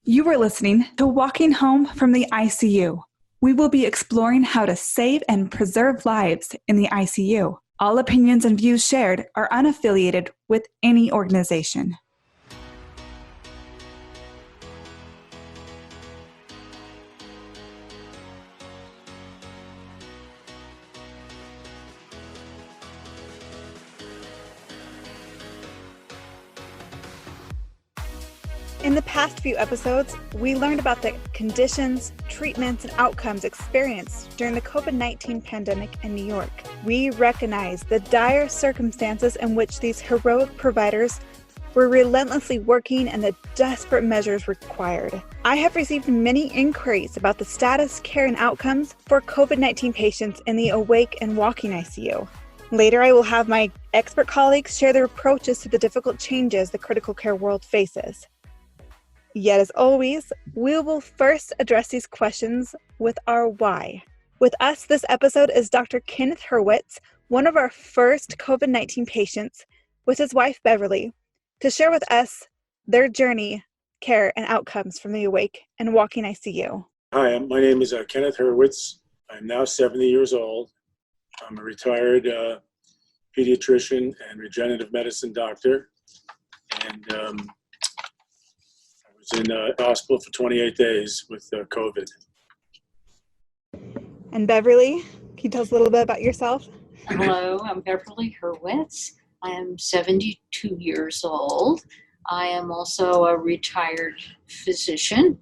You are listening to Walking Home from the ICU. We will be exploring how to save and preserve lives in the ICU. All opinions and views shared are unaffiliated with any organization. In the past few episodes, we learned about the conditions, treatments, and outcomes experienced during the COVID-19 pandemic in New York. We recognize the dire circumstances in which these heroic providers were relentlessly working and the desperate measures required. I have received many inquiries about the status, care, and outcomes for COVID-19 patients in the awake and walking ICU. Later, I will have my expert colleagues share their approaches to the difficult changes the critical care world faces. Yet, as always, we will first address these questions with our why. With us this episode is Dr. Kenneth Hurwitz, one of our first COVID-19 patients, with his wife Beverly, to share with us their journey, care, and outcomes from the awake and walking ICU. Hi, my name is Kenneth Hurwitz. I'm now 70 years old. I'm a retired pediatrician and regenerative medicine doctor, and in the hospital for 28 days with COVID. And Beverly, can you tell us a little bit about yourself? Hello, I'm Beverly Hurwitz. I am 72 years old. I am also a retired physician,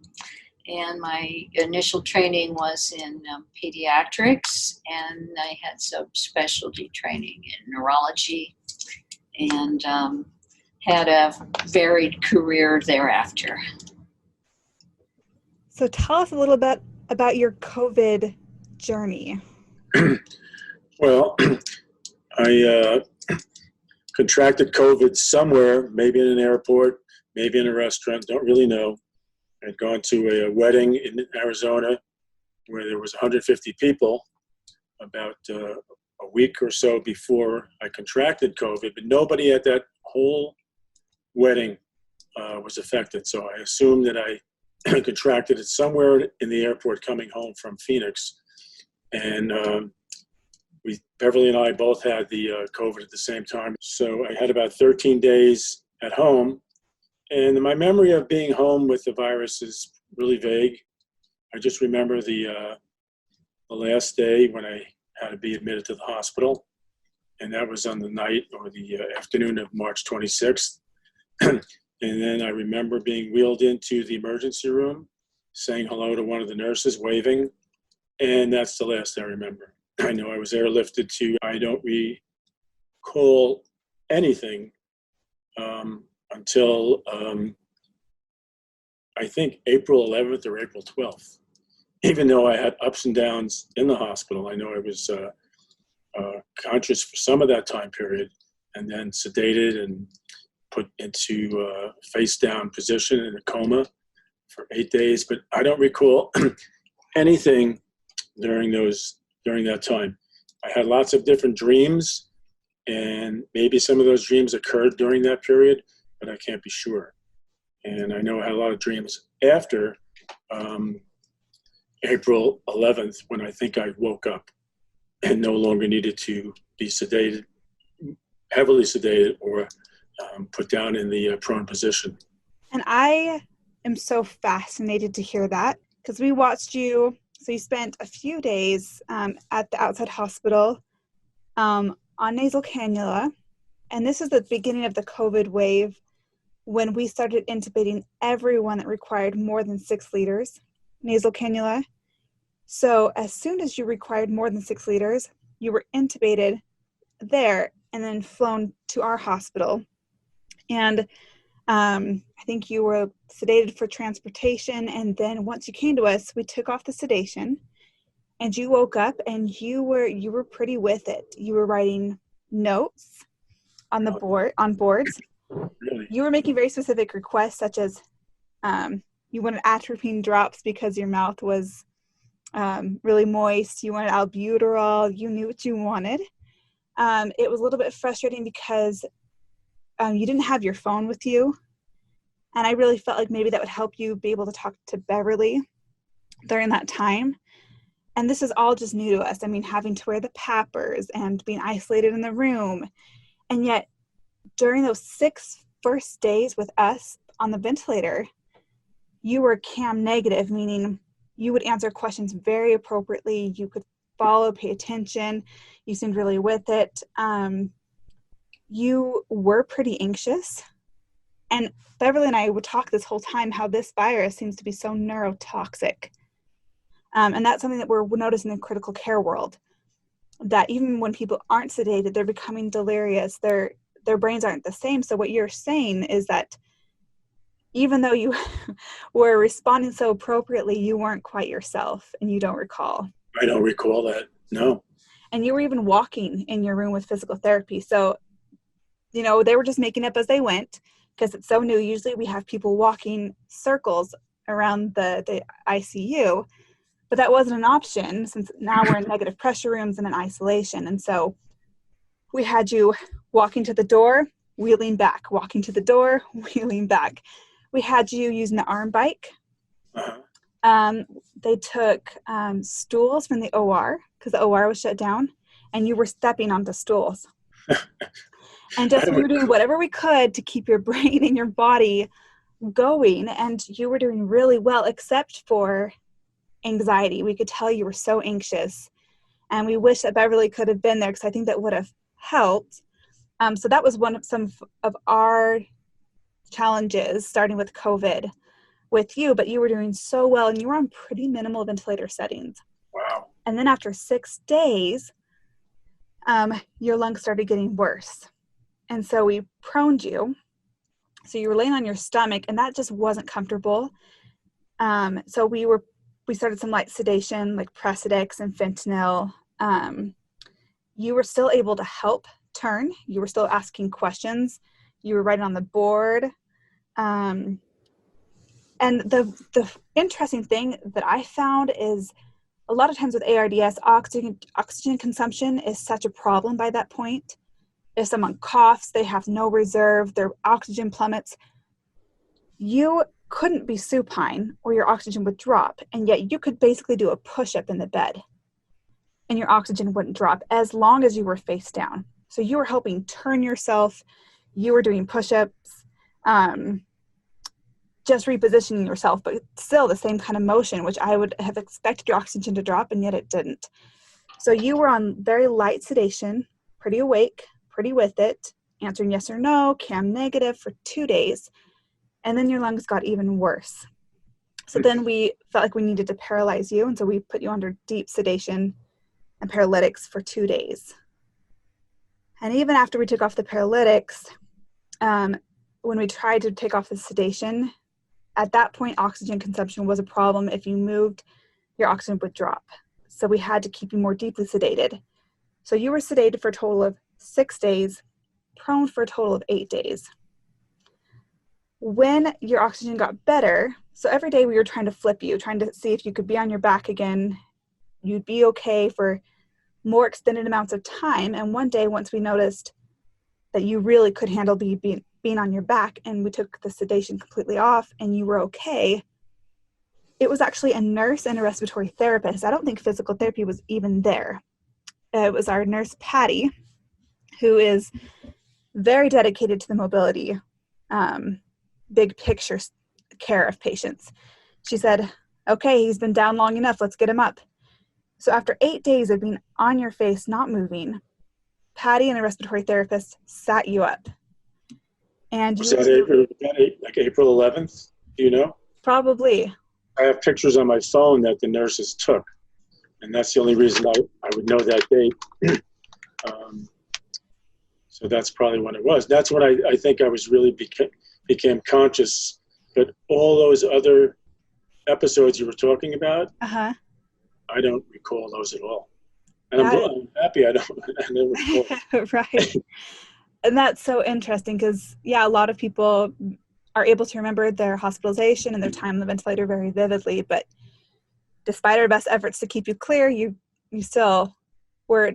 and my initial training was in pediatrics, and I had subspecialty training in neurology, and had a varied career thereafter. So tell us a little bit about your COVID journey. Well, I contracted COVID somewhere, maybe in an airport, maybe in a restaurant, don't really know. I'd gone to a wedding in Arizona where there was 150 people about a week or so before I contracted COVID, but nobody at that whole wedding was affected. So I assumed that I contracted it somewhere in the airport coming home from Phoenix. And Beverly and I both had the COVID at the same time. So I had about 13 days at home. And my memory of being home with the virus is really vague. I just remember the last day when I had to be admitted to the hospital. And that was on the night or the afternoon of March 26th. And then I remember being wheeled into the emergency room, saying hello to one of the nurses, waving, and that's the last I remember. I know I was airlifted to, I don't recall anything until I think April 11th or April 12th. Even though I had ups and downs in the hospital, I know I was conscious for some of that time period, and then sedated and put into face down position in a coma for 8 days, but I don't recall anything during that time. I had lots of different dreams, and maybe some of those dreams occurred during that period, but I can't be sure. And I know I had a lot of dreams after April 11th, when I think I woke up and no longer needed to be sedated, heavily sedated, or put down in the prone position. And I am so fascinated to hear that, because we watched you. So you spent a few days at the outside hospital on nasal cannula. And this is the beginning of the COVID wave, when we started intubating everyone that required more than 6 liters nasal cannula. So as soon as you required more than 6 liters, you were intubated there and then flown to our hospital. And I think you were sedated for transportation. And then once you came to us, we took off the sedation, and you woke up and you were pretty with it. You were writing notes on the boards. Really? You were making very specific requests, such as you wanted atropine drops because your mouth was really moist. You wanted albuterol. You knew what you wanted. It was a little bit frustrating because you didn't have your phone with you. And I really felt like maybe that would help you be able to talk to Beverly during that time. And this is all just new to us. I mean, having to wear the PAPRs and being isolated in the room. And yet during those 6 first days with us on the ventilator, you were CAM negative, meaning you would answer questions very appropriately. You could follow, pay attention. You seemed really with it. You were pretty anxious. And Beverly and I would talk this whole time how this virus seems to be so neurotoxic. And that's something that we're noticing in the critical care world, that even when people aren't sedated, they're becoming delirious. Their brains aren't the same. So what you're saying is that even though you were responding so appropriately, you weren't quite yourself, and you don't recall. I don't recall that. No. And you were even walking in your room with physical therapy. So, you know, they were just making up as they went because it's so new. Usually we have people walking circles around the ICU, but that wasn't an option since now we're in negative pressure rooms and in isolation. And so we had you walking to the door, wheeling back, walking to the door, wheeling back. We had you using the arm bike. Uh-huh. They took stools from the OR because the OR was shut down, and you were stepping onto stools. And just we were doing whatever we could to keep your brain and your body going, and you were doing really well except for anxiety. We could tell you were so anxious, and we wish that Beverly could have been there because I think that would have helped. So that was some of our challenges starting with COVID with you, but you were doing so well and you were on pretty minimal ventilator settings. Wow. And then after 6 days, your lungs started getting worse. And so we proned you. So you were laying on your stomach, and that just wasn't comfortable. So we started some light sedation like Presidex and fentanyl. You were still able to help turn. You were still asking questions. You were writing on the board. And the interesting thing that I found is a lot of times with ARDS, oxygen consumption is such a problem by that point. If someone coughs, they have no reserve, their oxygen plummets. You couldn't be supine or your oxygen would drop, and yet you could basically do a push-up in the bed and your oxygen wouldn't drop as long as you were face down. So you were helping turn yourself, you were doing push-ups, just repositioning yourself, but still the same kind of motion, which I would have expected your oxygen to drop, and yet it didn't. So you were on very light sedation, pretty awake, pretty with it, answering yes or no, CAM negative for 2 days, and then your lungs got even worse. So then we felt like we needed to paralyze you, and so we put you under deep sedation and paralytics for 2 days. And even after we took off the paralytics, when we tried to take off the sedation, at that point, oxygen consumption was a problem. If you moved, your oxygen would drop. So we had to keep you more deeply sedated. So you were sedated for a total of 6 days, prone for a total of 8 days. When your oxygen got better, so every day we were trying to flip you, trying to see if you could be on your back again, you'd be okay for more extended amounts of time. And one day, once we noticed that you really could handle being on your back, and we took the sedation completely off and you were okay, it was actually a nurse and a respiratory therapist. I don't think physical therapy was even there. It was our nurse, Patty, who is very dedicated to the mobility, big picture care of patients. She said, okay, he's been down long enough, let's get him up. So after 8 days of being on your face, not moving, Patty and a respiratory therapist sat you up. And was that April 11th? Do you know? Probably. I have pictures on my phone that the nurses took, and that's the only reason I would know that date. So that's probably when it was. That's when I think I was really became conscious. But all those other episodes you were talking about, I don't recall those at all. And I'm happy I don't recall. Right. And that's so interesting because, yeah, a lot of people are able to remember their hospitalization and their time on the ventilator very vividly. But despite our best efforts to keep you clear, you still were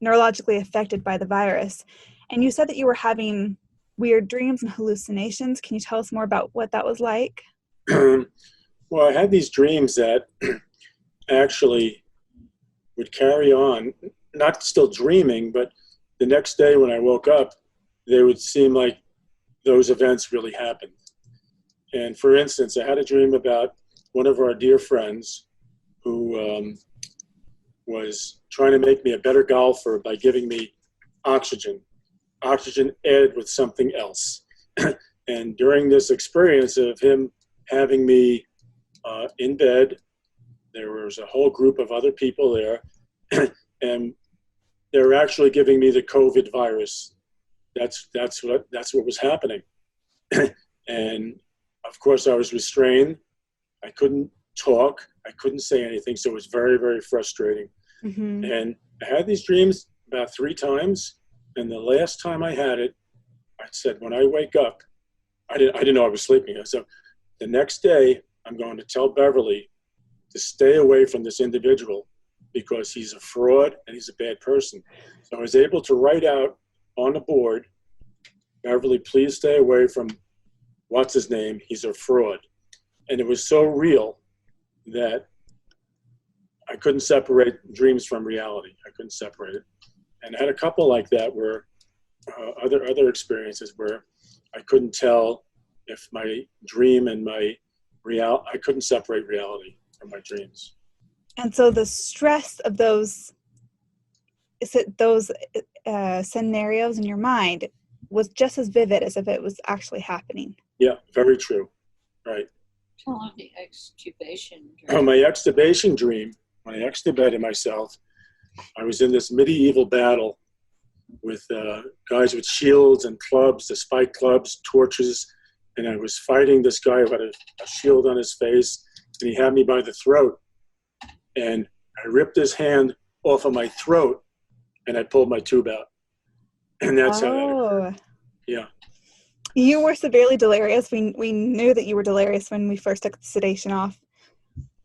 neurologically affected by the virus. And you said that you were having weird dreams and hallucinations. Can you tell us more about what that was like? Well, I had these dreams that actually would carry on, not still dreaming, but the next day when I woke up, they would seem like those events really happened. And for instance, I had a dream about one of our dear friends who was trying to make me a better golfer by giving me oxygen added with something else. And during this experience of him having me in bed, there was a whole group of other people there, and they were actually giving me the COVID virus. That's what was happening. And of course, I was restrained. I couldn't talk. I couldn't say anything. So it was very, very frustrating. Mm-hmm. And I had these dreams about 3 times. And the last time I had it, I said, when I wake up, I didn't know I was sleeping. So the next day, I'm going to tell Beverly to stay away from this individual because he's a fraud and he's a bad person. So I was able to write out on the board, Beverly, please stay away from what's his name? He's a fraud. And it was so real that I couldn't separate dreams from reality. I couldn't separate it. And I had a couple like that where other experiences where I couldn't tell if my dream and my I couldn't separate reality from my dreams. And so the stress of those scenarios in your mind was just as vivid as if it was actually happening. Yeah, very true. Right. Tell of the extubation dream. My extubation dream, when I extubated myself, I was in this medieval battle with guys with shields and clubs, the spike clubs, torches, and I was fighting this guy who had a shield on his face, and he had me by the throat, and I ripped his hand off of my throat, and I pulled my tube out, and that's how that occurred. Yeah. You were severely delirious. We knew that you were delirious when we first took the sedation off.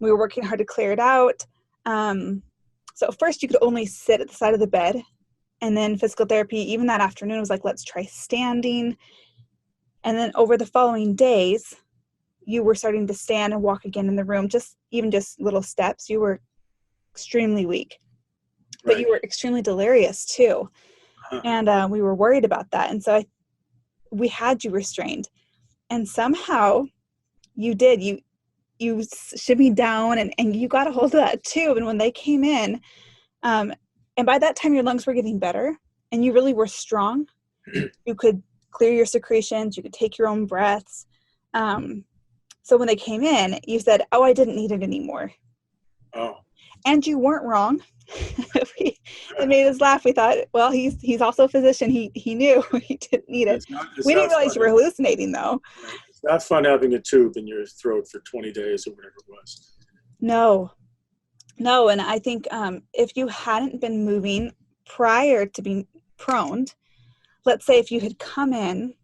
We were working hard to clear it out. So at first you could only sit at the side of the bed, and then physical therapy, even that afternoon, was like, let's try standing. And then over the following days, you were starting to stand and walk again in the room, just little steps. You were extremely weak, but Right. You were extremely delirious too. Uh-huh. And we were worried about that. And so we had you restrained, and somehow you did. You shimmied down and you got a hold of that tube. And when they came in, and by that time your lungs were getting better and you really were strong. You could clear your secretions. You could take your own breaths. So when they came in, you said, "Oh, I didn't need it anymore." Oh. And you weren't wrong. It made us laugh. We thought, well, he's also a physician. He knew he didn't need it. We didn't realize you were hallucinating, though. It's not fun having a tube in your throat for 20 days or whatever it was. No. And I think if you hadn't been moving prior to being proned, let's say if you had come in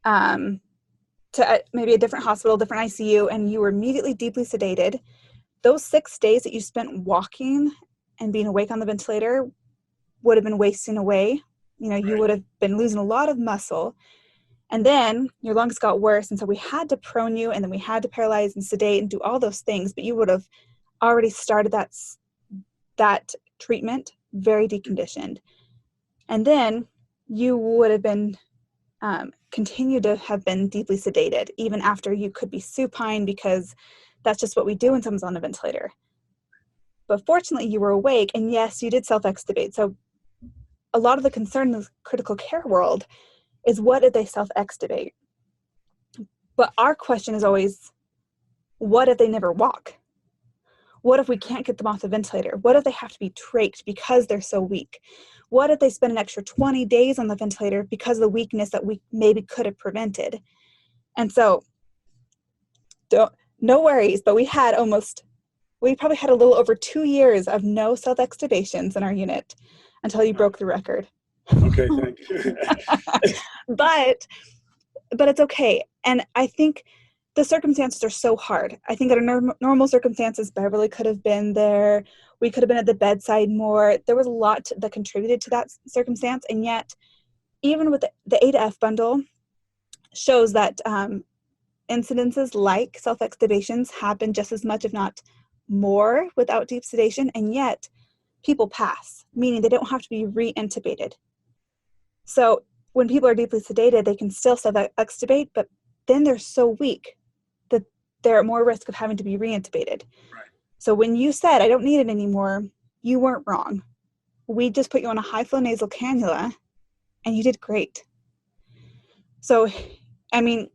to maybe a different hospital, different ICU, and you were immediately deeply sedated, those 6 days that you spent walking and being awake on the ventilator would have been wasting away. You know, you would have been losing a lot of muscle. And then your lungs got worse. And so we had to prone you, and then we had to paralyze and sedate and do all those things. But you would have already started that treatment very deconditioned. And then you would have been continued to have been deeply sedated even after you could be supine, because that's just what we do when someone's on a ventilator. But fortunately, you were awake, and yes, you did self-extubate. So a lot of the concern in the critical care world is, what did they self-extubate? But our question is always, what if they never walk? What if we can't get them off the ventilator? What if they have to be trached because they're so weak? What if they spend an extra 20 days on the ventilator because of the weakness that we maybe could have prevented? And so, no worries, but we probably had a little over 2 years of no self-extubations in our unit until you broke the record. Okay, thank you. But it's okay. And I think the circumstances are so hard. I think under normal circumstances, Beverly could have been there. We could have been at the bedside more. There was a lot that contributed to that circumstance. And yet even with the A to F bundle, shows that incidences like self-extubations happen just as much, if not more, without deep sedation, and yet people pass, meaning they don't have to be re-intubated. So when people are deeply sedated, they can still self-extubate, but then they're so weak that they're at more risk of having to be re-intubated. Right. So when you said, I don't need it anymore, you weren't wrong. We just put you on a high-flow nasal cannula, and you did great. So, I mean,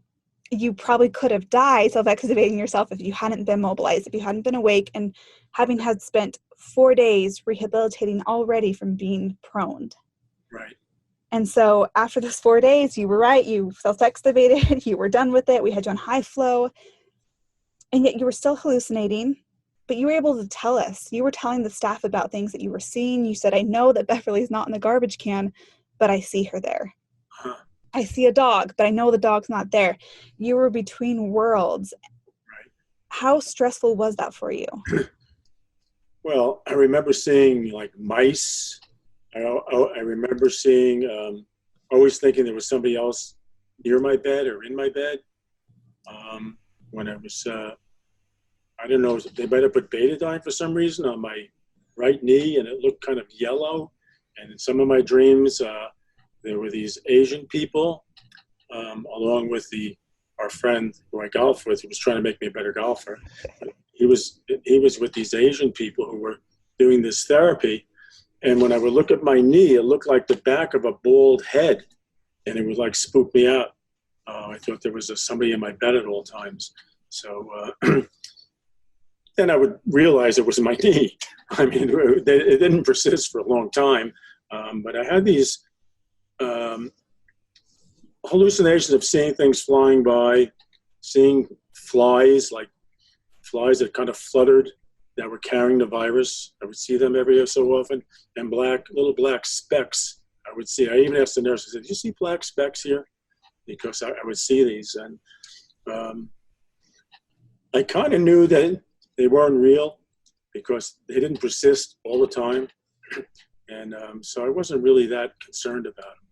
you probably could have died self-extubating yourself if you hadn't been mobilized, if you hadn't been awake, and having had spent 4 days rehabilitating already from being prone. Right. And so after those 4 days, you were right, you self-extubated, you were done with it, we had you on high flow, and yet you were still hallucinating, but you were able to tell us. You were telling the staff about things that you were seeing. You said, I know that Beverly's not in the garbage can, but I see her there. Huh. I see a dog, but I know the dog's not there. You were between worlds. Right. How stressful was that for you? Well, I remember seeing like mice. I remember seeing, always thinking there was somebody else near my bed or in my bed. When I was, I don't know, they might have put betadine for some reason on my right knee, and it looked kind of yellow. And in some of my dreams, there were these Asian people, along with our friend who I golfed with, who was trying to make me a better golfer. He was with these Asian people who were doing this therapy. And when I would look at my knee, it looked like the back of a bald head, and it would like spook me out. I thought there was somebody in my bed at all times. So then I would realize it was my knee. I mean, it didn't persist for a long time, but I had these hallucinations of seeing things flying by, seeing flies, like flies that kind of fluttered, that were carrying the virus. I would see them every so often, and little black specks I would see. I even asked the nurse, I said, do you see black specks here? Because I would see these. And I kind of knew that they weren't real because they didn't persist all the time. And so I wasn't really that concerned about them.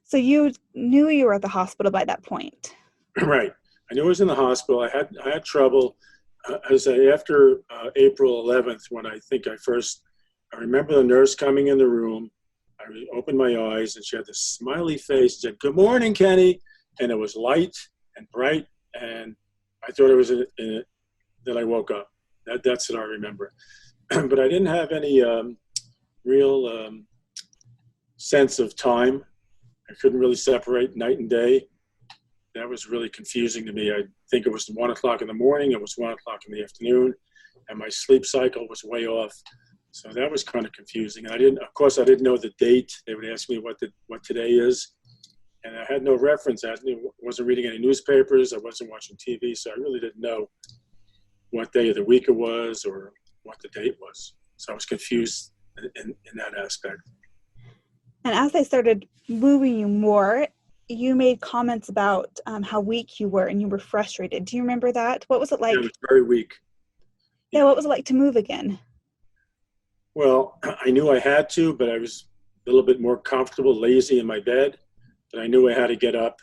So you knew you were at the hospital by that point. Right. I knew I was in the hospital. I had trouble. After April 11th, when I remember the nurse coming in the room. I opened my eyes, and she had this smiley face and said, "Good morning, Kenny." And it was light and bright, and I thought it was that I woke up. That's what I remember. But I didn't have any real sense of time. I couldn't really separate night and day. That was really confusing to me. I think it was 1 o'clock in the morning, it was 1 o'clock in the afternoon, and my sleep cycle was way off. So that was kind of confusing. And I didn't know the date. They would ask me what today is. And I had no reference. I wasn't reading any newspapers. I wasn't watching TV. So I really didn't know what day of the week it was or what the date was. So I was confused in that aspect. And as they started moving you more, you made comments about how weak you were and you were frustrated. Do you remember that? What was it like? Yeah, I was very weak. Yeah, what was it like to move again? Well, I knew I had to, but I was a little bit more comfortable, lazy in my bed. But I knew I had to get up.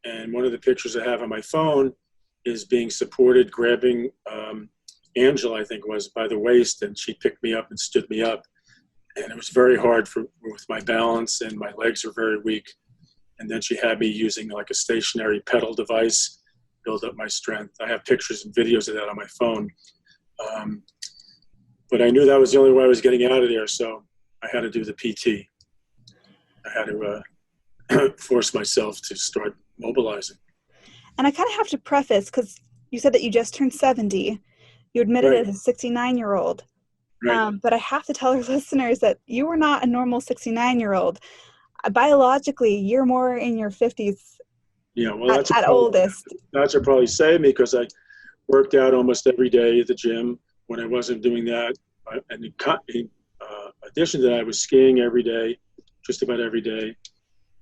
And one of the pictures I have on my phone is being supported, grabbing Angela, I think it was, by the waist, and she picked me up and stood me up. And it was very hard with my balance, and my legs were very weak. And then she had me using like a stationary pedal device, build up my strength. I have pictures and videos of that on my phone. But I knew that was the only way I was getting out of there, so I had to do the PT. I had to force myself to start mobilizing. And I kind of have to preface, because you said that you just turned 70. You admitted Right. as a 69-year-old. Right. But I have to tell our listeners that you were not a normal 69-year-old. Biologically, you're more in your 50s Yeah, well, at oldest. That's what probably saved me, because I worked out almost every day at the gym when I wasn't doing that. And in addition to that, I was skiing every day, just about every day,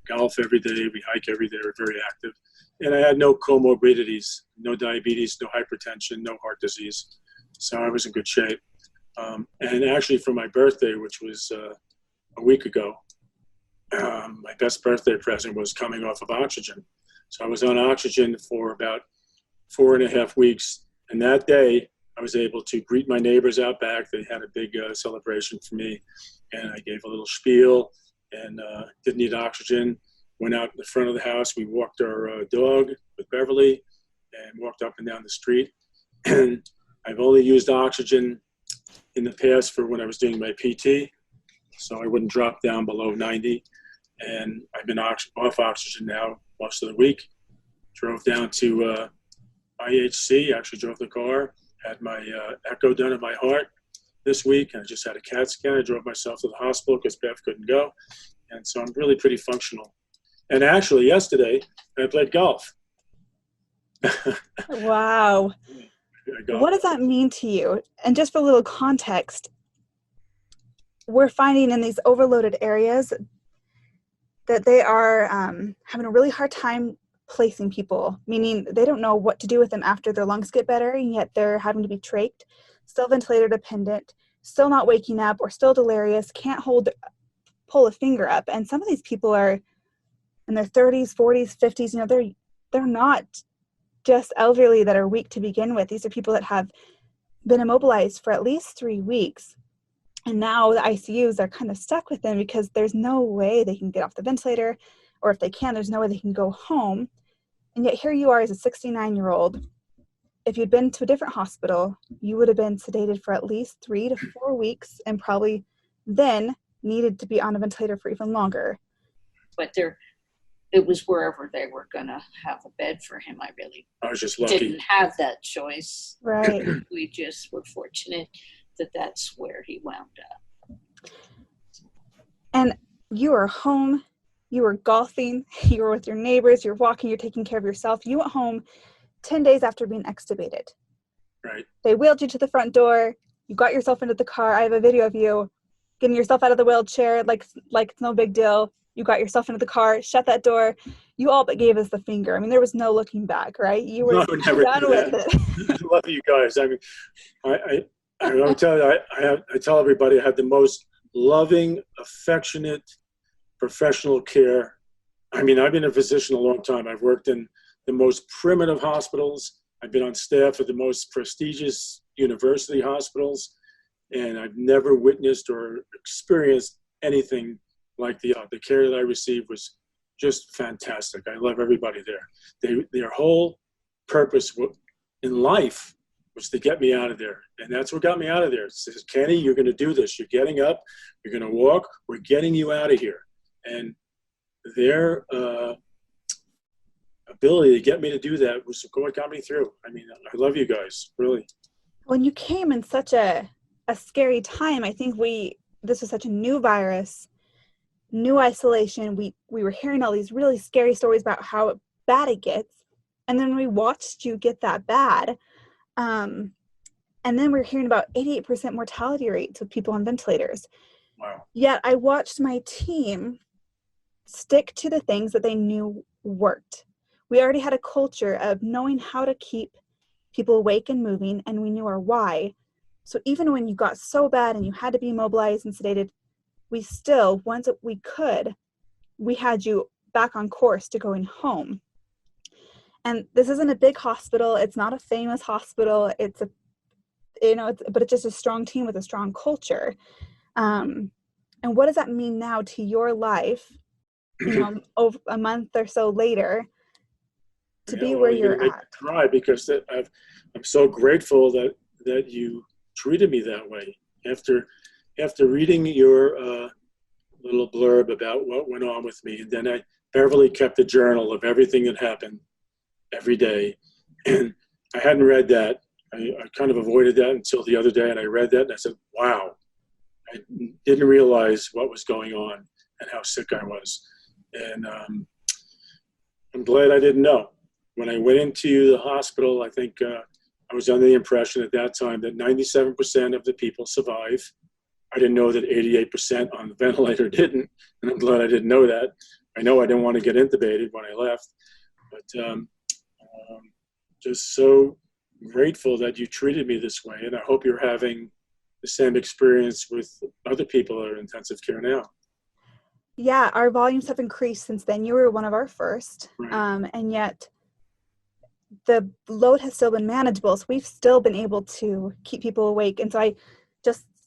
golf every day, we hike every day, we're very active. And I had no comorbidities, no diabetes, no hypertension, no heart disease. So I was in good shape. And actually for my birthday, which was a week ago, my best birthday present was coming off of oxygen. So I was on oxygen for about 4.5 weeks. And that day, I was able to greet my neighbors out back. They had a big celebration for me. And I gave a little spiel and didn't need oxygen. Went out in the front of the house. We walked our dog with Beverly and walked up and down the street. And I've only used oxygen in the past for when I was doing my PT, so I wouldn't drop down below 90. And I've been off oxygen now most of the week. Drove down to IHC, actually drove the car, had my echo done of my heart this week, and I just had a CAT scan. I drove myself to the hospital because Bev couldn't go. And so I'm really pretty functional. And actually, yesterday, I played golf. Wow. What does that mean to you? And just for a little context, we're finding in these overloaded areas that they are having a really hard time placing people, meaning they don't know what to do with them after their lungs get better, and yet they're having to be trached, still ventilator dependent, still not waking up, or still delirious, can't pull a finger up. And some of these people are in their 30s, 40s, 50s. They're not just elderly that are weak to begin with. These are people that have been immobilized for at least 3 weeks. And now the ICUs are kind of stuck with them because there's no way they can get off the ventilator, or if they can, there's no way they can go home. And yet here you are as a 69-year-old. If you'd been to a different hospital, you would have been sedated for at least 3 to 4 weeks and probably then needed to be on a ventilator for even longer. But it was wherever they were going to have a bed for him. I was just lucky. Didn't have that choice. Right. We just were fortunate that that's where he wound up. And you were home, you were golfing, you were with your neighbors, you're walking, you're taking care of yourself. You went home 10 days after being extubated. Right. They wheeled you to the front door. You got yourself into the car. I have a video of you getting yourself out of the wheelchair like it's no big deal. You got yourself into the car, shut that door. You all but gave us the finger. I mean, there was no looking back, right? You were done with it. I love you guys. I mean, I tell you, I tell everybody I have the most loving, affectionate, professional care. I mean, I've been a physician a long time. I've worked in the most primitive hospitals. I've been on staff at the most prestigious university hospitals, and I've never witnessed or experienced anything like the care that I received was just fantastic. I love everybody there. Their whole purpose in life was to get me out of there. And that's what got me out of there. It says, Kenny, you're going to do this. You're getting up. You're going to walk. We're getting you out of here. And their ability to get me to do that was what got me through. I mean, I love you guys, really. When you came in such a scary time, I think this was such a new virus, new isolation. We were hearing all these really scary stories about how bad it gets. And then we watched you get that bad. And then we're hearing about 88% mortality rates of people on ventilators. Wow. Yet I watched my team stick to the things that they knew worked. We already had a culture of knowing how to keep people awake and moving, and we knew our why. So even when you got so bad and you had to be immobilized and sedated, we still, once we could, we had you back on course to going home. And this isn't a big hospital. It's not a famous hospital. But it's just a strong team with a strong culture. And what does that mean now to your life, over a month or so later, to be where you're at? I cry because I'm so grateful that you treated me that way. After reading your little blurb about what went on with me, and then Beverly kept a journal of everything that happened every day, and I hadn't read that. I kind of avoided that until the other day, and I read that, and I said, wow, I didn't realize what was going on and how sick I was. And I'm glad I didn't know. When I went into the hospital, I think I was under the impression at that time that 97% of the people survive. I didn't know that 88% on the ventilator didn't, and I'm glad I didn't know that. I know I didn't want to get intubated when I left, but just so grateful that you treated me this way, and I hope you're having the same experience with other people that are in intensive care now. Yeah, our volumes have increased since then. You were one of our first, Right. and yet the load has still been manageable. So we've still been able to keep people awake. And so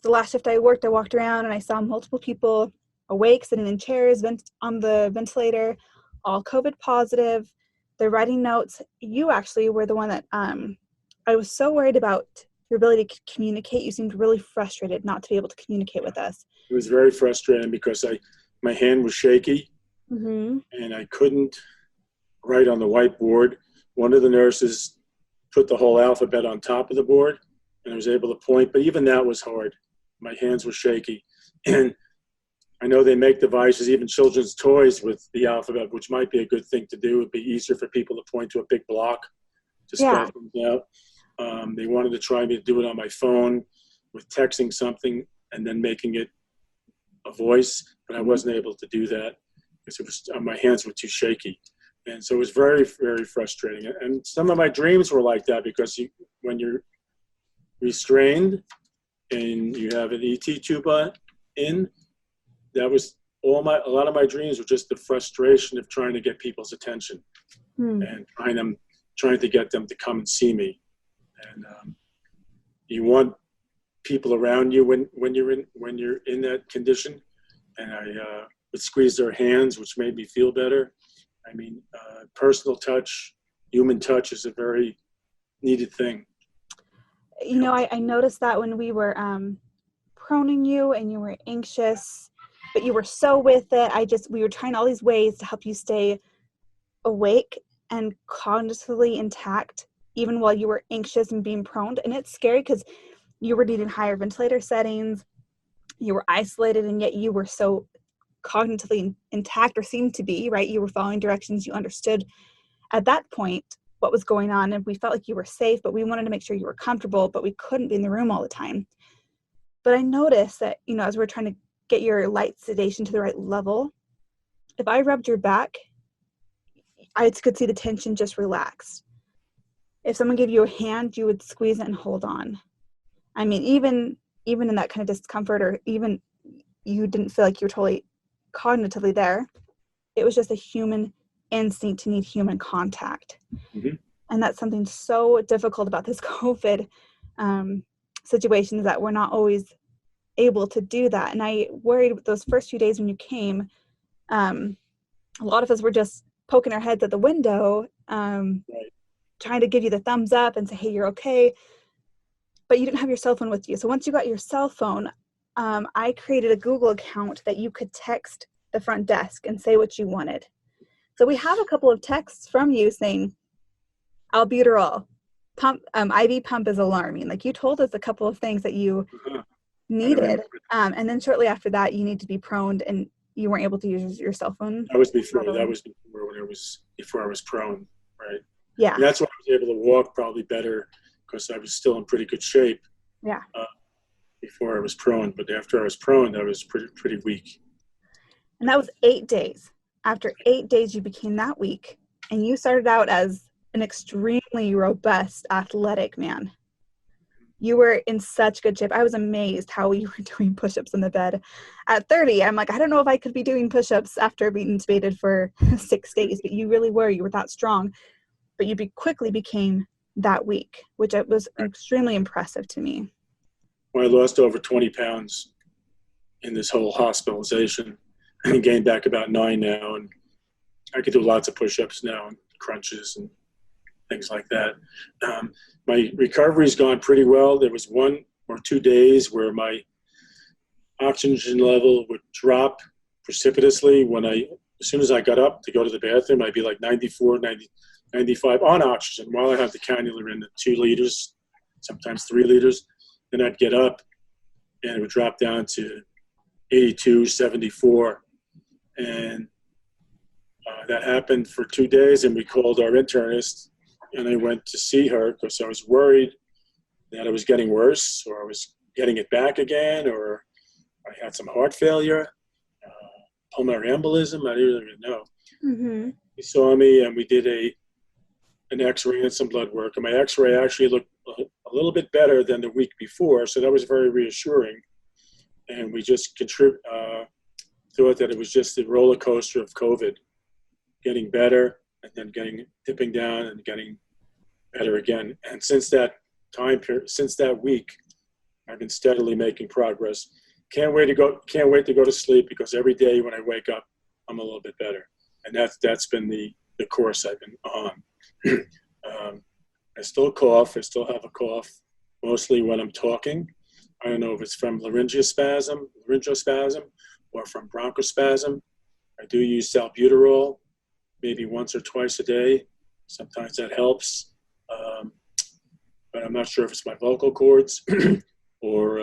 the last shift I worked, I walked around and I saw multiple people awake, sitting in chairs, on the ventilator, all COVID positive. They're writing notes. You actually were the one that I was so worried about your ability to communicate. You seemed really frustrated not to be able to communicate with us. It was very frustrating because my hand was shaky Mm-hmm. and I couldn't write on the whiteboard. One of the nurses put the whole alphabet on top of the board and I was able to point, but even that was hard. My hands were shaky. And I know they make devices, even children's toys with the alphabet, which might be a good thing to do. It would be easier for people to point to a big block to spell Yeah. things out. They wanted to try me to do it on my phone with texting something and then making it a voice, but I wasn't able to do that because my hands were too shaky. And so it was very, very frustrating. And some of my dreams were like that because when you're restrained and you have an ET tube in, that was a lot of my dreams were just the frustration of trying to get people's attention and trying to get them to come and see me. And you want people around you when you're in that condition. And I would squeeze their hands, which made me feel better. I mean, personal touch, human touch is a very needed thing. You know, I noticed that when we were proning you and you were anxious, but you were so with it. We were trying all these ways to help you stay awake and cognitively intact, even while you were anxious and being proned. And it's scary because you were needing higher ventilator settings, you were isolated, and yet you were so cognitively intact, or seemed to be, right? You were following directions, you understood at that point what was going on, and we felt like you were safe, but we wanted to make sure you were comfortable, but we couldn't be in the room all the time. But I noticed that, as we're trying to get your light sedation to the right level, if I rubbed your back, I could see the tension just relax. If someone gave you a hand, you would squeeze it and hold on. I mean, even in that kind of discomfort, or even you didn't feel like you were totally cognitively there, it was just a human instinct to need human contact. Mm-hmm. And that's something so difficult about this COVID situation, is that we're not always able to do that. And I worried with those first few days when you came, a lot of us were just poking our heads at the window, Right. trying to give you the thumbs up and say, hey, you're okay. But you didn't have your cell phone with you. So once you got your cell phone, I created a Google account that you could text the front desk and say what you wanted. So we have a couple of texts from you saying, albuterol, pump, IV pump is alarming. Like, you told us a couple of things that you needed. And then shortly after that, you need to be proned and you weren't able to use your cell phone. That was before before I was prone, right? Yeah. And that's why I was able to walk probably better, because I was still in pretty good shape. Yeah. Before I was prone, but after I was prone, I was pretty weak. And that was 8 days. After 8 days, you became that weak, and you started out as an extremely robust, athletic man. You were in such good shape. I was amazed how you were doing push-ups in the bed. At 30, I'm like, I don't know if I could be doing push-ups after being intubated for 6 days, but you really were. You were that strong. But you quickly became that weak, which was extremely impressive to me. Well, I lost over 20 pounds in this whole hospitalization and gained back about 9 now. And I can do lots of push-ups now and crunches and things like that. My recovery's gone pretty well. There was 1 or 2 days where my oxygen level would drop precipitously as soon as I got up to go to the bathroom. I'd be like 94, 90, 95 on oxygen while I have the cannula in, the 2 liters, sometimes 3 liters. Then I'd get up and it would drop down to 82, 74. And that happened for 2 days, and we called our internist, and I went to see her because I was worried that I was getting worse, or I was getting it back again, or I had some heart failure, pulmonary embolism. I didn't even know. Mm-hmm. He saw me, and we did an x-ray and some blood work, and my x-ray actually looked a little bit better than the week before, so that was very reassuring. And we just thought that it was just the roller coaster of COVID, getting better and then dipping down and getting better again. And since that time period, since that week, I've been steadily making progress. Can't wait to go to sleep, because every day when I wake up, I'm a little bit better. And that's been the course I've been on. I still cough. I still have a cough, mostly when I'm talking. I don't know if it's from laryngospasm, or from bronchospasm. I do use salbutamol, maybe once or twice a day. Sometimes that helps. But I'm not sure if it's my vocal cords or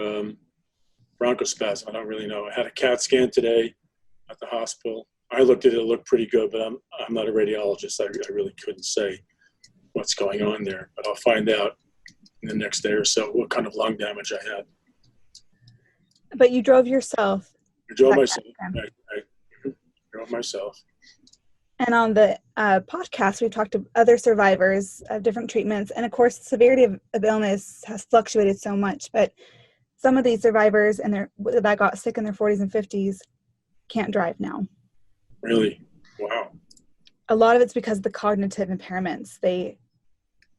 bronchospasm. I don't really know. I had a CAT scan today at the hospital. I looked at it, it looked pretty good, but I'm not a radiologist. I really couldn't say what's going on there. But I'll find out in the next day or so what kind of lung damage I had. But you drove yourself. I drove myself. I drove myself. And on the podcast, we talked to other survivors of different treatments. And of course, the severity of illness has fluctuated so much. But some of these survivors that got sick in their 40s and 50s can't drive now. Really? Wow. A lot of it's because of the cognitive impairments. They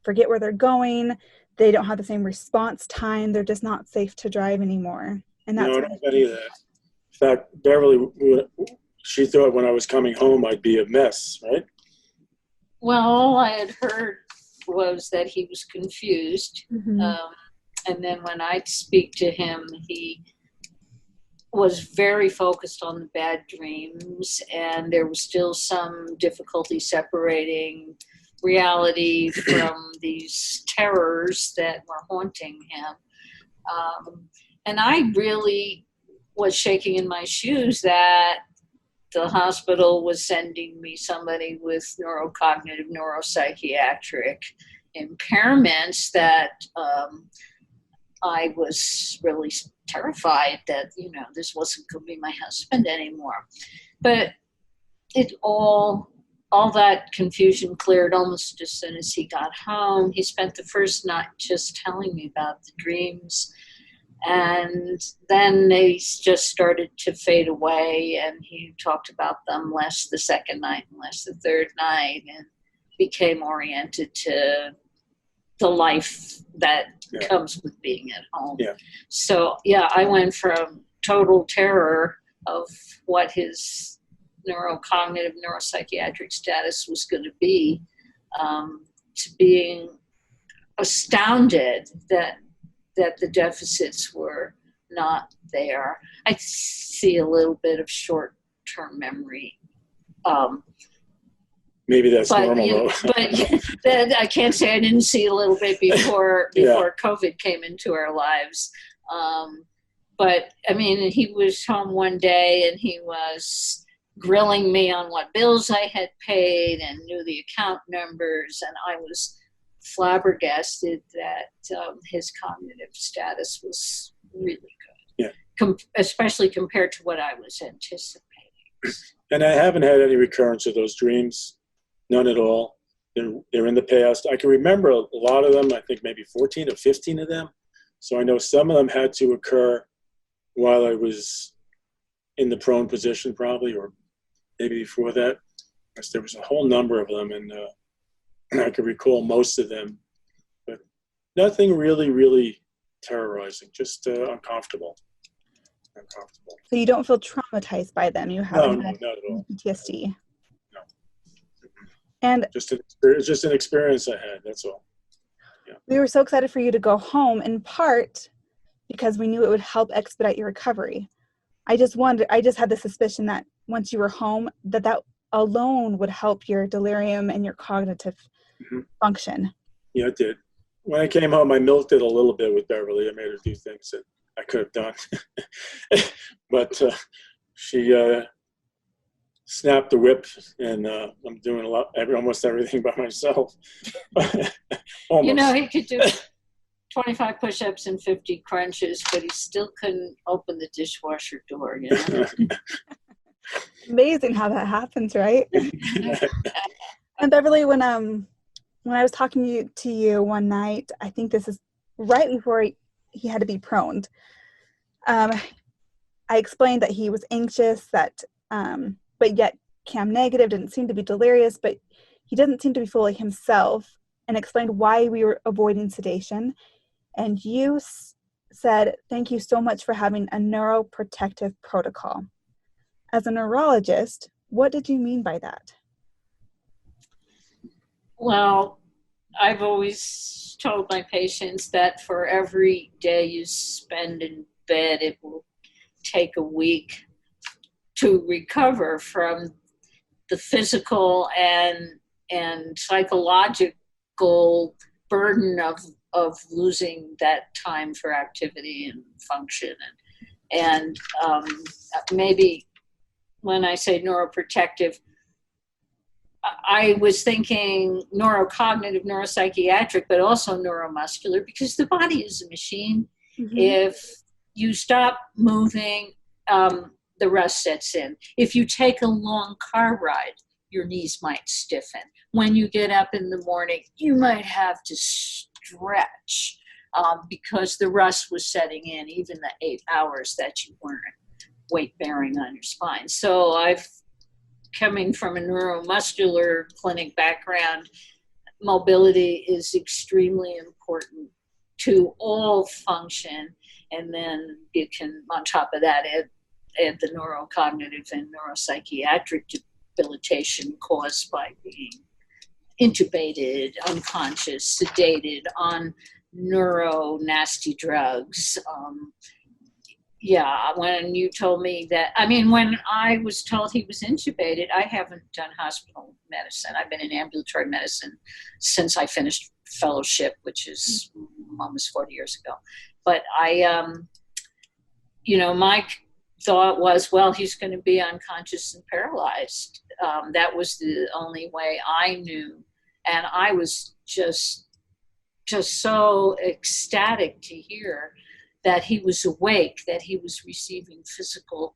forget where they're going. They don't have the same response time. They're just not safe to drive anymore. And that's no, I don't have any of that. In fact, Beverly, she thought when I was coming home I'd be a mess, right? Well, all I had heard was that he was confused. Mm-hmm. And then when I'd speak to him, he was very focused on the bad dreams, and there was still some difficulty separating reality from these terrors that were haunting him. And I really was shaking in my shoes that the hospital was sending me somebody with neurocognitive, neuropsychiatric impairments that I was really terrified that, this wasn't going to be my husband anymore. But all that confusion cleared almost as soon as he got home. He spent the first night just telling me about the dreams. And then they just started to fade away, and he talked about them less the second night and less the third night, and became oriented to the life that comes with being at home. Yeah. So, I went from total terror of what his neurocognitive, neuropsychiatric status was going to be, to being astounded that the deficits were not there. I see a little bit of short-term memory. Maybe that's normal, though. But I can't say I didn't see a little bit before COVID came into our lives. But, he was home one day, and he was grilling me on what bills I had paid and knew the account numbers, and I was flabbergasted that his cognitive status was really good, especially compared to what I was anticipating. And I haven't had any recurrence of those dreams, none at all. They're in the past. I can remember a lot of them, I think maybe 14 or 15 of them. So I know some of them had to occur while I was in the prone position probably, or maybe before that. Because there was a whole number of them, and I can recall most of them, but nothing really, really terrorizing, just uncomfortable. So you don't feel traumatized by them? You haven't had not at all. PTSD? No. And just an experience I had, that's all. Yeah. We were so excited for you to go home, in part because we knew it would help expedite your recovery. I just had the suspicion that once you were home, that alone would help your delirium and your cognitive function. Yeah, it did. When I came home, I milked it a little bit with Beverly. I made her do things that I could have done. But she snapped the whip, and I'm doing almost everything by myself. Almost. He could do 25 push-ups and 50 crunches, but he still couldn't open the dishwasher door. Amazing how that happens, right? And Beverly, when I was talking to you one night, I think this is right before he had to be proned. I explained that he was anxious, but yet CAM negative, didn't seem to be delirious, but he doesn't seem to be fully himself, and explained why we were avoiding sedation. And you said, thank you so much for having a neuroprotective protocol. As a neurologist, what did you mean by that? Well, I've always told my patients that for every day you spend in bed, it will take a week to recover from the physical and psychological burden of losing that time for activity and function. And maybe when I say neuroprotective, I was thinking neurocognitive, neuropsychiatric, but also neuromuscular, because the body is a machine. Mm-hmm. If you stop moving, the rest sets in. If you take a long car ride, your knees might stiffen. When you get up in the morning, you might have to stretch because the rust was setting in, even the 8 hours that you weren't weight bearing on your spine. So coming from a neuromuscular clinic background, mobility is extremely important to all function. And then you can, on top of that, add the neurocognitive and neuropsychiatric debilitation caused by being intubated, unconscious, sedated, on nasty drugs. When you told me that, when I was told he was intubated, I haven't done hospital medicine. I've been in ambulatory medicine since I finished fellowship, which is almost 40 years ago. But my thought was, well, he's going to be unconscious and paralyzed. That was the only way I knew. And I was just so ecstatic to hear that he was awake, that he was receiving physical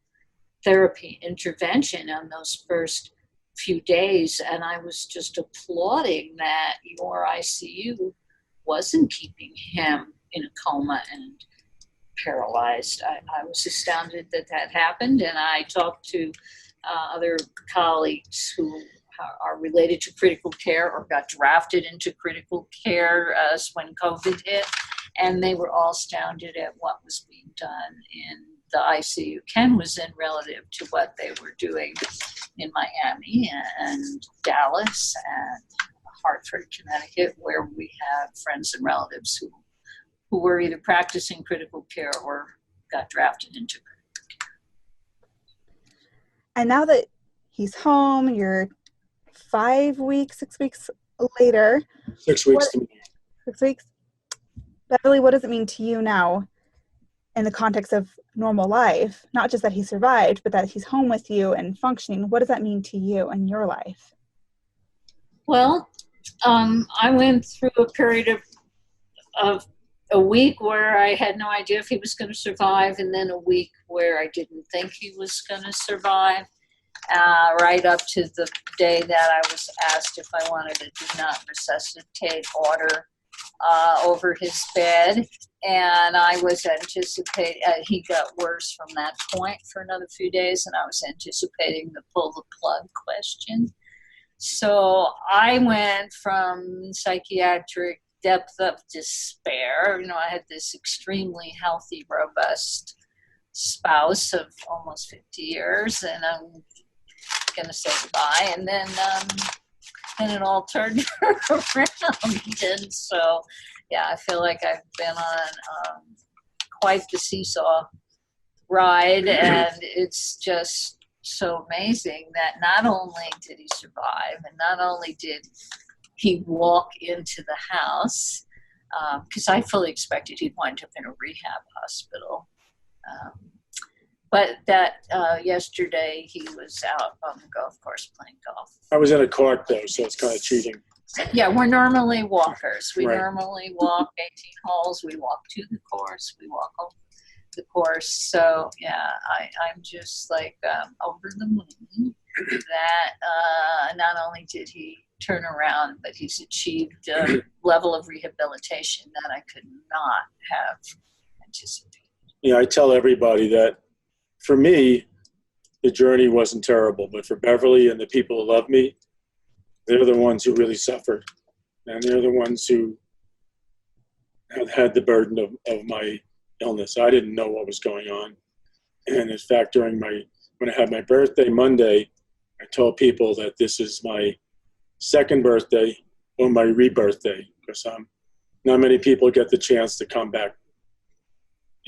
therapy intervention on those first few days. And I was just applauding that your ICU wasn't keeping him in a coma and paralyzed. I was astounded that happened. And I talked to other colleagues who are related to critical care or got drafted into critical care when COVID hit. And they were all astounded at what was being done in the ICU. Ken was in relative to what they were doing in Miami and Dallas and Hartford, Connecticut, where we have friends and relatives who were either practicing critical care or got drafted into critical care. And now that he's home, you're 6 weeks later. 6 weeks. 6 weeks. Beverly, what does it mean to you now in the context of normal life? Not just that he survived, but that he's home with you and functioning. What does that mean to you and your life? Well, I went through a period of a week where I had no idea if he was going to survive, and then a week where I didn't think he was going to survive, right up to the day that I was asked if I wanted a do not resuscitate order over his bed. And I was anticipating, he got worse from that point for another few days, and I was anticipating the pull the plug question. So I went from psychiatric depth of despair. I had this extremely healthy, robust spouse of almost 50 years, and I'm going to say goodbye. And then it all turned around. And so, I feel like I've been on quite the seesaw ride, and it's just so amazing that not only did he survive, and not only did he walk into the house, because I fully expected he'd wind up in a rehab hospital. But that yesterday he was out on the golf course playing golf. I was in a cart, though, so it's kind of cheating. Yeah, we're normally walkers. We Right. normally walk 18 holes. We walk to the course. We walk home the course. So, I'm just like over the moon that not only did he turn around, but he's achieved a level of rehabilitation that I could not have anticipated. I tell everybody that for me, the journey wasn't terrible, but for Beverly and the people who love me, they're the ones who really suffered. And they're the ones who have had the burden of my illness. I didn't know what was going on. And in fact, when I had my birthday Monday, I told people that this is my second birthday or my rebirthday, because not many people get the chance to come back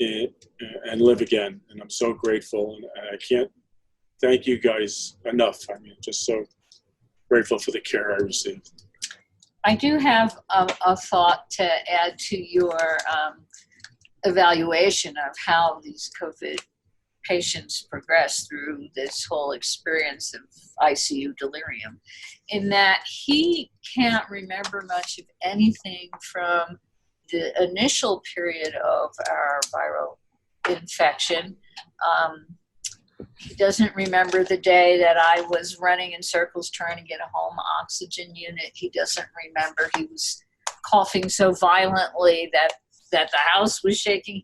and live again. And I'm so grateful, and I can't thank you guys enough. I mean, just so grateful for the care I received. I do have a thought to add to your evaluation of how these COVID patients progress through this whole experience of ICU delirium, in that he can't remember much of anything from the initial period of our viral infection. He doesn't remember the day that I was running in circles trying to get a home oxygen unit. He doesn't remember he was coughing so violently that the house was shaking.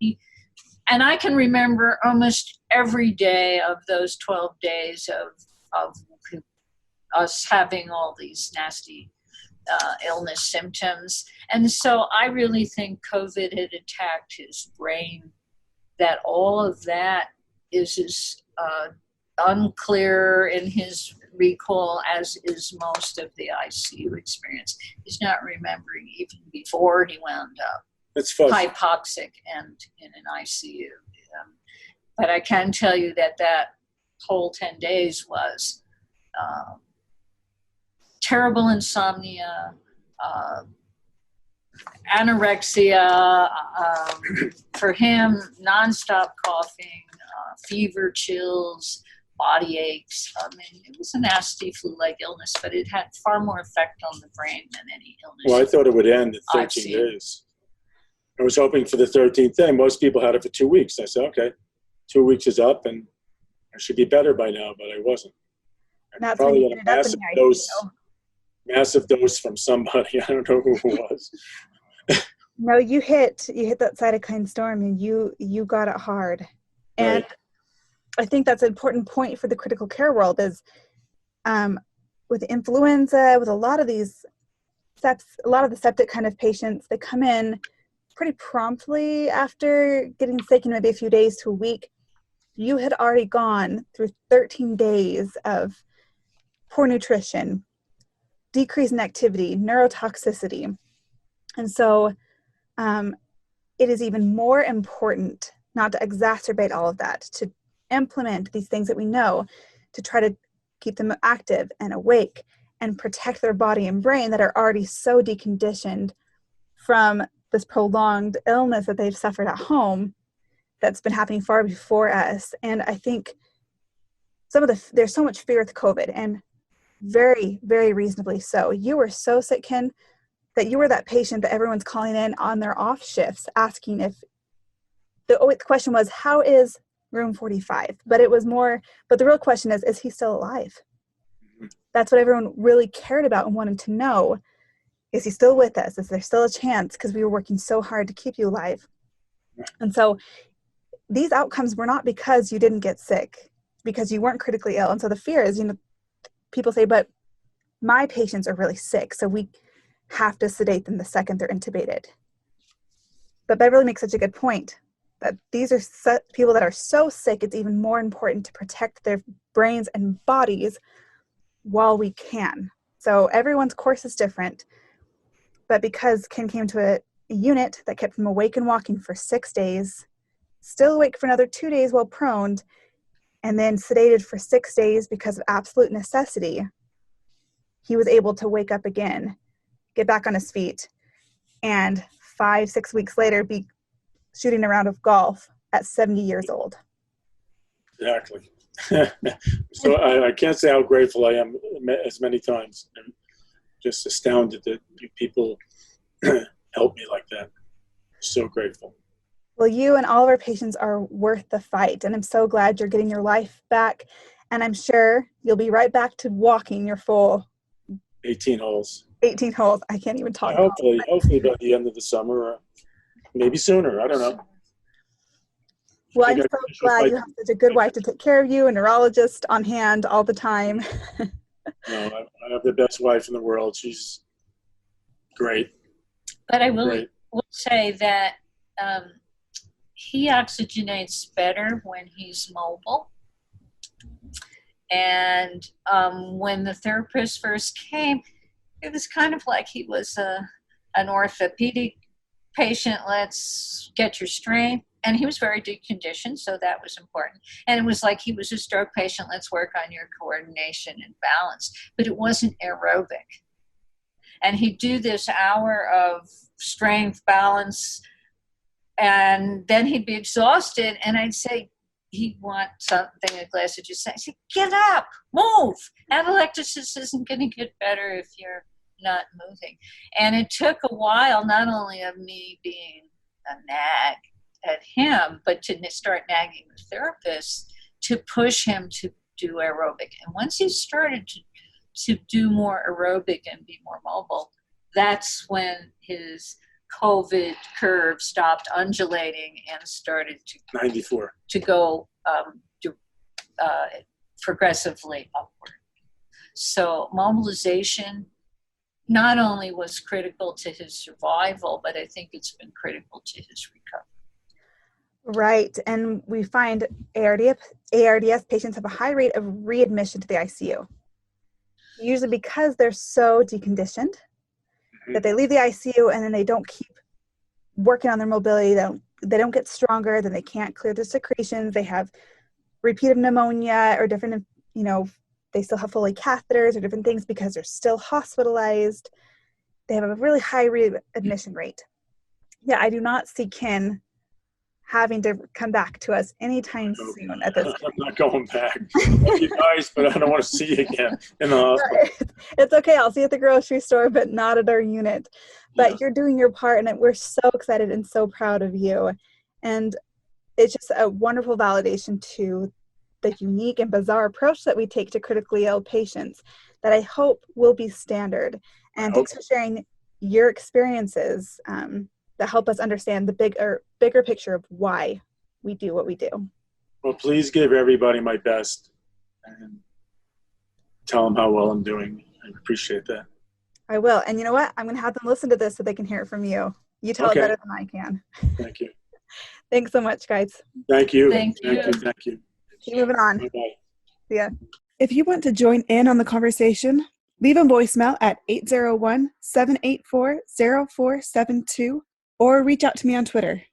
And I can remember almost every day of those 12 days of us having all these nasty illness symptoms. And so I really think COVID had attacked his brain, that all of that is as unclear in his recall as is most of the ICU experience. He's not remembering even before he wound up hypoxic and in an ICU. But I can tell you that whole 10 days was terrible insomnia, anorexia, for him, nonstop coughing, fever, chills, body aches. I mean, it was a nasty flu-like illness, but it had far more effect on the brain than any illness. Well, I thought it would end at 13 days. I was hoping for the 13th day. Most people had it for 2 weeks. I said, okay, 2 weeks is up and I should be better by now, but I wasn't. I probably had a massive dose from somebody. I don't know who it was. No, you hit that cytokine storm, and you got it hard. And right. I think that's an important point for the critical care world is with influenza, with a lot of the septic kind of patients, they come in pretty promptly after getting sick in maybe a few days to a week. You had already gone through 13 days of poor nutrition, decrease in activity, neurotoxicity. And so it is even more important not to exacerbate all of that, to implement these things that we know, to try to keep them active and awake and protect their body and brain that are already so deconditioned from this prolonged illness that they've suffered at home that's been happening far before us. And I think there's so much fear with COVID, and very, very reasonably so. You were so sick, Ken, that you were that patient that everyone's calling in on their off shifts asking if the question was, how is room 45? But the real question is he still alive? That's what everyone really cared about and wanted to know. Is he still with us? Is there still a chance? Because we were working so hard to keep you alive. And so these outcomes were not because you didn't get sick, because you weren't critically ill. And so the fear is, people say, but my patients are really sick, so we have to sedate them the second they're intubated. But Beverly makes such a good point that these are people that are so sick, it's even more important to protect their brains and bodies while we can. So everyone's course is different, but because Ken came to a unit that kept him awake and walking for 6 days, still awake for another 2 days while proned, and then sedated for 6 days because of absolute necessity, he was able to wake up again, get back on his feet, and 5-6 weeks later be shooting a round of golf at 70 years old. Exactly. So I can't say how grateful I am as many times. I'm just astounded that you people help me like that. So grateful. Well, you and all of our patients are worth the fight, and I'm so glad you're getting your life back, and I'm sure you'll be right back to walking your full 18 holes. 18 holes. I can't even talk. Hopefully by the end of the summer, or maybe sooner. I don't know. Well, I I'm got so initial glad flight. you have such a good wife to take care of you, a neurologist on hand all the time. No, I have the best wife in the world. She's great. But I will Great. say that he oxygenates better when he's mobile. And when the therapist first came, it was kind of like he was an orthopedic patient. Let's get your strength. And he was very deconditioned, so that was important. And it was like he was a stroke patient. Let's work on your coordination and balance. But it wasn't aerobic. And he'd do this hour of strength, balance, and then he'd be exhausted. And I'd say, he'd want something, a glass of juice. I said, get up, move. Atelectasis isn't going to get better if you're not moving. And it took a while, not only of me being a nag at him, but to start nagging the therapist to push him to do aerobic. And once he started to do more aerobic and be more mobile, that's when his COVID curve stopped undulating and started to 94. to go progressively upward. So mobilization not only was critical to his survival, but I think it's been critical to his recovery. Right. And we find ARDS patients have a high rate of readmission to the ICU. Usually because they're so deconditioned that they leave the ICU and then they don't keep working on their mobility. They don't get stronger, then they can't clear the secretions. They have repeated pneumonia or different, they still have Foley catheters or different things because they're still hospitalized. They have a really high readmission rate. Yeah, I do not see Ken having to come back to us anytime soon at this point. I'm not going back. I love you guys, but I don't want to see you again in the hospital. Right. It's okay. I'll see you at the grocery store, but not at our unit. But Yeah. You're doing your part, and we're so excited and so proud of you. And it's just a wonderful validation to the unique and bizarre approach that we take to critically ill patients that I hope will be standard. And thanks for sharing your experiences that help us understand the bigger picture of why we do what we do. Well, please give everybody my best and tell them how well I'm doing. I appreciate that. I will. And you know what? I'm going to have them listen to this so they can hear it from you. You tell it better than I can. Thank you. Thanks so much, guys. Thank you. Thank you. Thank you. Keep moving on. Bye-bye. See ya. If you want to join in on the conversation, leave a voicemail at 801-784-0472 or reach out to me on Twitter.